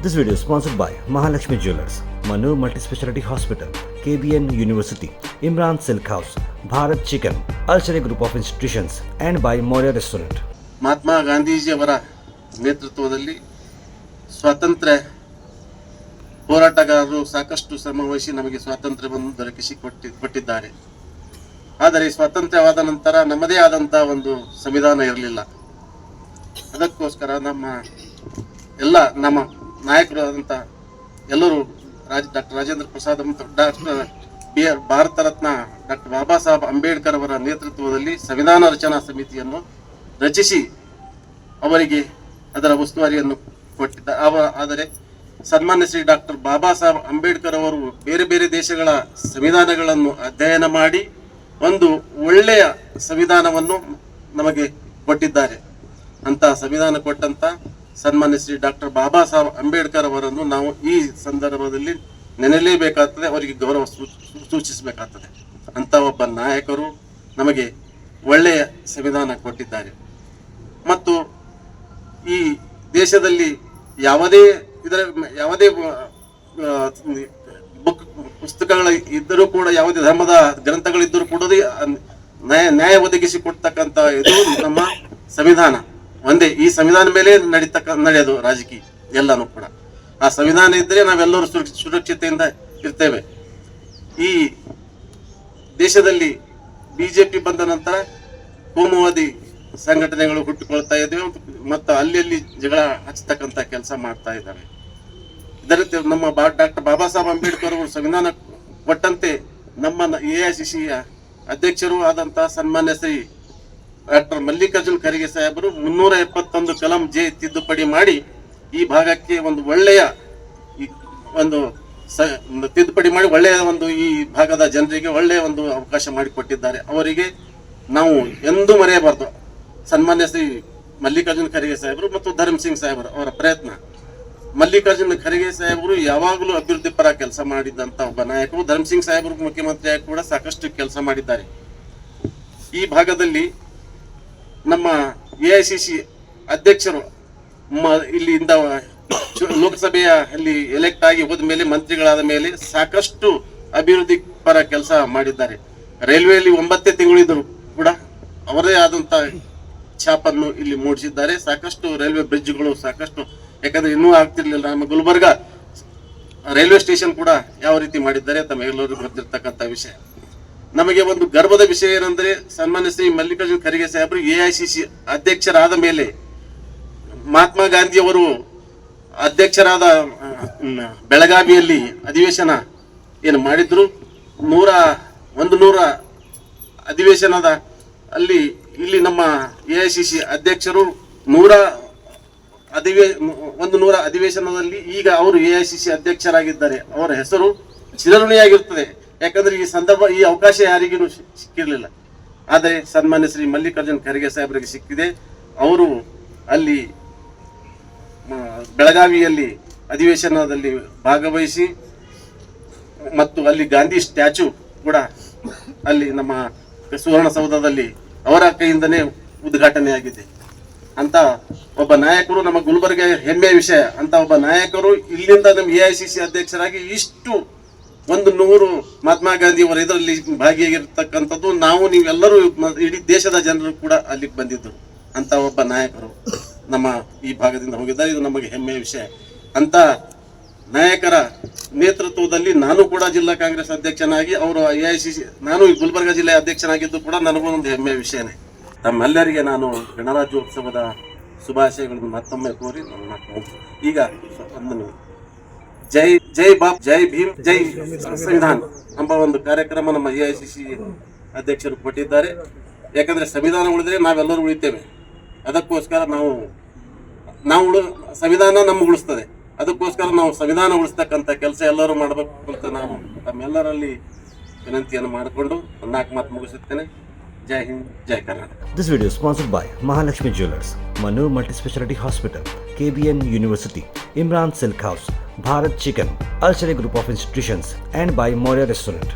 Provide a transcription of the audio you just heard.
This video is sponsored by Mahalakshmi Jewelers, Manu Multispeciality Hospital, KBN University, Imran Silk House, Bharat Chicken, Alchemy Group of Institutions, and by Moria Restaurant. Mahatma ಗಾಂಧೀಜಿಯವರ ನೇತೃತ್ವದಲ್ಲಿ ಸ್ವಾತಂತ್ರ್ಯ ಹೋರಾಟಗಾರರು ಸಾಕಷ್ಟು ಶ್ರಮವಹಿಸಿ ನಮಗೆ ಸ್ವಾತಂತ್ರ್ಯವನ್ನು ಕೊಟ್ಟಿದ್ದಾರೆ. ಆದರೆ ಸ್ವಾತಂತ್ರ್ಯವಾದ ನಂತರ ನಮ್ಮದೇ ಆದಂಥ ಒಂದು ಸಂವಿಧಾನ ಇರಲಿಲ್ಲ. ಅದಕ್ಕೋಸ್ಕರ ನಮ್ಮ ನಾಯಕರು ಆದಂಥ ಎಲ್ಲರೂ ಡಾಕ್ಟರ್ ರಾಜೇಂದ್ರ ಪ್ರಸಾದ್ ಮತ್ತು ಭಾರತ ರತ್ನ ಡಾಕ್ಟರ್ ಬಾಬಾ ಸಾಹೇಬ್ ಅಂಬೇಡ್ಕರ್ ಅವರ ನೇತೃತ್ವದಲ್ಲಿ ಸಂವಿಧಾನ ರಚನಾ ಸಮಿತಿಯನ್ನು ರಚಿಸಿ ಅವರಿಗೆ ಅದರ ಉಸ್ತುವಾರಿಯನ್ನು ಆದರೆ ಸನ್ಮಾನ್ಯ ಶ್ರೀ ಡಾಕ್ಟರ್ ಬಾಬಾ ಸಾಹೇಬ್ ಅಂಬೇಡ್ಕರ್ ಅವರು ಬೇರೆ ಬೇರೆ ದೇಶಗಳ ಸಂವಿಧಾನಗಳನ್ನು ಅಧ್ಯಯನ ಮಾಡಿ ಒಂದು ಒಳ್ಳೆಯ ಸಂವಿಧಾನವನ್ನು ನಮಗೆ ಕೊಟ್ಟಿದ್ದಾರೆ. ಅಂತ ಸಂವಿಧಾನ ಕೊಟ್ಟಂತ ಸನ್ಮಾನ್ಯ ಶ್ರೀ ಡಾಕ್ಟರ್ ಬಾಬಾ ಸಾಹೇಬ್ ಅಂಬೇಡ್ಕರ್ ಅವರನ್ನು ನಾವು ಈ ಸಂದರ್ಭದಲ್ಲಿ ನೆನೆಯಲೇಬೇಕಾಗ್ತದೆ, ಅವರಿಗೆ ಗೌರವ ಸೂಚಿಸಬೇಕಾಗ್ತದೆ. ಅಂತ ಒಬ್ಬ ನಾಯಕರು ನಮಗೆ ಒಳ್ಳೆಯ ಸಂವಿಧಾನ ಕೊಟ್ಟಿದ್ದಾರೆ. ಮತ್ತು ಈ ದೇಶದಲ್ಲಿ ಯಾವುದೇ ಪುಸ್ತಕಗಳು ಇದ್ದರೂ ಕೂಡ, ಯಾವುದೇ ಧರ್ಮದ ಗ್ರಂಥಗಳಿದ್ದರೂ ಕೂಡ ನ್ಯಾಯ ಒದಗಿಸಿ ಕೊಡ್ತಕ್ಕಂಥ ಇದು ನಮ್ಮ ಸಂವಿಧಾನ ಒಂದೇ. ಈ ಸಂವಿಧಾನ ಮೇಲೆ ನಡೆಯೋದು ರಾಜಕೀಯ ಎಲ್ಲಾನು ಕೂಡ. ಆ ಸಂವಿಧಾನ ಇದ್ದರೆ ನಾವೆಲ್ಲರೂ ಸುರಕ್ಷತೆಯಿಂದ ಇರ್ತೇವೆ. ಈ ದೇಶದಲ್ಲಿ ಬಿಜೆಪಿ ಬಂದ ನಂತರ ಕೋಮುವಾದಿ ಸಂಘಟನೆಗಳು ಹುಟ್ಟಿಕೊಳ್ತಾ ಇದ್ದೇವೆ ಮತ್ತು ಅಲ್ಲಿ ಜಗಳ ಹಚ್ಚತಕ್ಕಂಥ ಕೆಲಸ ಮಾಡ್ತಾ ಇದ್ದಾವೆ. ಇದರ ನಮ್ಮ ಡಾಕ್ಟರ್ ಬಾಬಾ ಸಾಹೇಬ್ ಅಂಬೇಡ್ಕರ್ ಅವರು ಸಂವಿಧಾನ ಕೊಟ್ಟಂತೆ ನಮ್ಮ AICC ಅಧ್ಯಕ್ಷರು ಆದಂತಹ ಸನ್ಮಾನ್ಯ ಶ್ರೀ ಡಾಕ್ಟರ್ ಮಲ್ಲಿಕಾರ್ಜುನ್ ಖರ್ಗೆ ಸಾಹೇಬರು 371 ಕಲಂ ಜೆ ತಿದ್ದುಪಡಿ ಮಾಡಿ ಈ ಭಾಗಕ್ಕೆ ಒಂದು ಒಳ್ಳೆಯ ತಿದ್ದುಪಡಿ ಮಾಡಿ ಒಳ್ಳೆಯ ಒಂದು ಈ ಭಾಗದ ಜನರಿಗೆ ಒಳ್ಳೆಯ ಒಂದು ಅವಕಾಶ ಮಾಡಿಕೊಟ್ಟಿದ್ದಾರೆ. ಅವರಿಗೆ ನಾವು ಎಂದೂ ಮರೆಯಬಾರದು. ಸನ್ಮಾನ್ಯ ಶ್ರೀ ಮಲ್ಲಿಕಾರ್ಜುನ್ ಖರ್ಗೆ ಸಾಹೇಬರು ಮತ್ತು ಧರ್ಮ್ ಸಿಂಗ್ ಸಾಹೇಬರು ಅವರ ಪ್ರಯತ್ನ. ಮಲ್ಲಿಕಾರ್ಜುನ್ ಖರ್ಗೆ ಸಾಹೇಬರು ಯಾವಾಗಲೂ ಅಭಿವೃದ್ಧಿ ಪರ ಕೆಲಸ ಮಾಡಿದಂತ ಒಬ್ಬ ನಾಯಕರು. ಧರ್ಮ್ ಸಿಂಗ್ ಸಾಹೇಬರು ಮುಖ್ಯಮಂತ್ರಿಯಾಗಿ ಕೂಡ ಸಾಕಷ್ಟು ಕೆಲಸ ಮಾಡಿದ್ದಾರೆ. ಈ ಭಾಗದಲ್ಲಿ ನಮ್ಮ AICC ಅಧ್ಯಕ್ಷರು ಇಲ್ಲಿಂದ ಲೋಕಸಭೆಯ ಅಲ್ಲಿ ಎಲೆಕ್ಟ್ ಆಗಿ ಹೋದ ಮೇಲೆ ಮಂತ್ರಿಗಳಾದ ಮೇಲೆ ಸಾಕಷ್ಟು ಅಭಿವೃದ್ಧಿ ಪರ ಕೆಲಸ ಮಾಡಿದ್ದಾರೆ. ರೈಲ್ವೆಯಲ್ಲಿ 9 ತಿಂಗಳಿದ್ದರು ಕೂಡ ಅವರೇ ಆದಂತ ಛಾಪನ್ನು ಇಲ್ಲಿ ಮೂಡಿಸಿದ್ದಾರೆ. ಸಾಕಷ್ಟು ರೈಲ್ವೆ ಬ್ರಿಡ್ಜ್ಗಳು ಸಾಕಷ್ಟು, ಯಾಕಂದ್ರೆ ಇನ್ನೂ ಆಗ್ತಿರ್ಲಿಲ್ಲ. ನಮ್ಮ ಗುಲ್ಬರ್ಗ ರೈಲ್ವೆ ಸ್ಟೇಷನ್ ಕೂಡ ಯಾವ ರೀತಿ ಮಾಡಿದ್ದಾರೆ ತಮ್ಮೆಲ್ಲರಿಗೂ ಗೊತ್ತಿರ್ತಕ್ಕಂಥ ವಿಷಯ. ನಮಗೆ ಒಂದು ಗರ್ವದ ವಿಷಯ ಏನಂದ್ರೆ ಸನ್ಮಾನ್ಯ ಶ್ರೀ ಮಲ್ಲಿಕಾರ್ಜುನ್ ಖರ್ಗೆ ಸಾಹೇಬರು AICC ಅಧ್ಯಕ್ಷರಾದ ಮೇಲೆ ಮಹಾತ್ಮ ಗಾಂಧಿ ಅವರು ಅಧ್ಯಕ್ಷರಾದ ಬೆಳಗಾವಿಯಲ್ಲಿ ಅಧಿವೇಶನ ಏನು ಮಾಡಿದ್ರು, 100 ಅಧಿವೇಶನದ ಇಲ್ಲಿ ನಮ್ಮ AICC ಅಧ್ಯಕ್ಷರು 100 ಅಧಿವೇಶನದಲ್ಲಿ ಈಗ ಅವರು AICC ಅಧ್ಯಕ್ಷರಾಗಿದ್ದಾರೆ. ಅವರ ಹೆಸರು ಚಿರಋಣಿಯಾಗಿರ್ತದೆ. ಯಾಕಂದ್ರೆ ಈ ಅವಕಾಶ ಯಾರಿಗೂ ಸಿಕ್ಕಿರಲಿಲ್ಲ. ಆದರೆ ಸನ್ಮಾನ್ಯ ಶ್ರೀ ಮಲ್ಲಿಕಾರ್ಜುನ್ ಖರ್ಗೆ ಸಾಹೇಬರಿಗೆ ಸಿಕ್ಕಿದೆ. ಅವರು ಅಲ್ಲಿ ಬೆಳಗಾವಿಯಲ್ಲಿ ಅಧಿವೇಶನದಲ್ಲಿ ಭಾಗವಹಿಸಿ ಮತ್ತು ಅಲ್ಲಿ ಗಾಂಧಿ ಸ್ಟ್ಯಾಚು ಕೂಡ ಅಲ್ಲಿ ನಮ್ಮ ಸುವರ್ಣಸೌಧದಲ್ಲಿ ಅವರ ಕೈಯಿಂದನೇ ಉದ್ಘಾಟನೆ ಆಗಿದೆ. ಅಂತ ಒಬ್ಬ ನಾಯಕರು ನಮ್ಮ ಗುಲ್ಬರ್ಗ ಹೆಮ್ಮೆಯ ವಿಷಯ. ಅಂತ ಒಬ್ಬ ನಾಯಕರು ಇಲ್ಲಿಂದ ನಮ್ಮ AICC ಅಧ್ಯಕ್ಷರಾಗಿ ಇಷ್ಟು 100 ಮಹಾತ್ಮ ಗಾಂಧಿ ಅವರ ಇದರಲ್ಲಿ ಭಾಗಿಯಾಗಿರ್ತಕ್ಕಂಥದ್ದು ನೀವೆಲ್ಲರೂ ಇಡೀ ದೇಶದ ಜನರು ಕೂಡ ಅಲ್ಲಿಗೆ ಬಂದಿದ್ದರು. ಅಂತ ಒಬ್ಬ ನಾಯಕರು ನಮ್ಮ ಈ ಭಾಗದಿಂದ ಹೋಗಿದ್ದಾರೆ. ಇದು ನಮಗೆ ಹೆಮ್ಮೆಯ ವಿಷಯ. ಅಂತ ನಾಯಕರ ನೇತೃತ್ವದಲ್ಲಿ ನಾನು ಕೂಡ ಜಿಲ್ಲಾ ಕಾಂಗ್ರೆಸ್ ಅಧ್ಯಕ್ಷನಾಗಿ ಅವರು AICC ನಾನು ಗುಲ್ಬರ್ಗ ಜಿಲ್ಲೆಯ ಅಧ್ಯಕ್ಷನಾಗಿದ್ದು ಕೂಡ ನನಗೂ ಒಂದು ಹೆಮ್ಮೆಯ ವಿಷಯನೇ. ತಮ್ಮೆಲ್ಲರಿಗೆ ನಾನು ಗಣರಾಜ್ಯೋತ್ಸವದ ಶುಭಾಶಯಗಳನ್ನು ಮತ್ತೊಮ್ಮೆ ಕೋರಿ ಈಗ ಜೈ ಬಾಬ್, ಜೈ ಭೀಮ್, ಜೈ ಸಂವಿಧಾನ್ ಎಂಬ ಒಂದು ಕಾರ್ಯಕ್ರಮ ನಮ್ಮ AICC ಅಧ್ಯಕ್ಷರು ಕೊಟ್ಟಿದ್ದಾರೆ. ಯಾಕಂದ್ರೆ ಸಂವಿಧಾನ ಉಳಿದ್ರೆ ನಾವೆಲ್ಲರೂ ಉಳಿತೇವೆ. ಅದಕ್ಕೋಸ್ಕರ ಸಂವಿಧಾನ ನಮ್ಗೆ ಉಳಿಸ್ತದೆ. ಅದಕ್ಕೋಸ್ಕರ ನಾವು ಸಂವಿಧಾನ ಉಳಿಸ್ತಕ್ಕಂಥ ಕೆಲಸ ಎಲ್ಲರೂ ಮಾಡಬೇಕು ಅಂತ ನಾನು ತಮ್ಮೆಲ್ಲರಲ್ಲಿ ವಿನಂತಿಯನ್ನು ಮಾಡಿಕೊಂಡು 4 ಮಾತು ಮುಗಿಸುತ್ತೇನೆ. ಜೈ ಹಿಂದ್, ಜೈ Karnataka. This video is sponsored by Mahalakshmi Jewelers, Manu Multispeciality Hospital, KBN University, Imran Silk House, Bharat Chicken, Alchemy Group of Institutions, and by Moria Restaurant.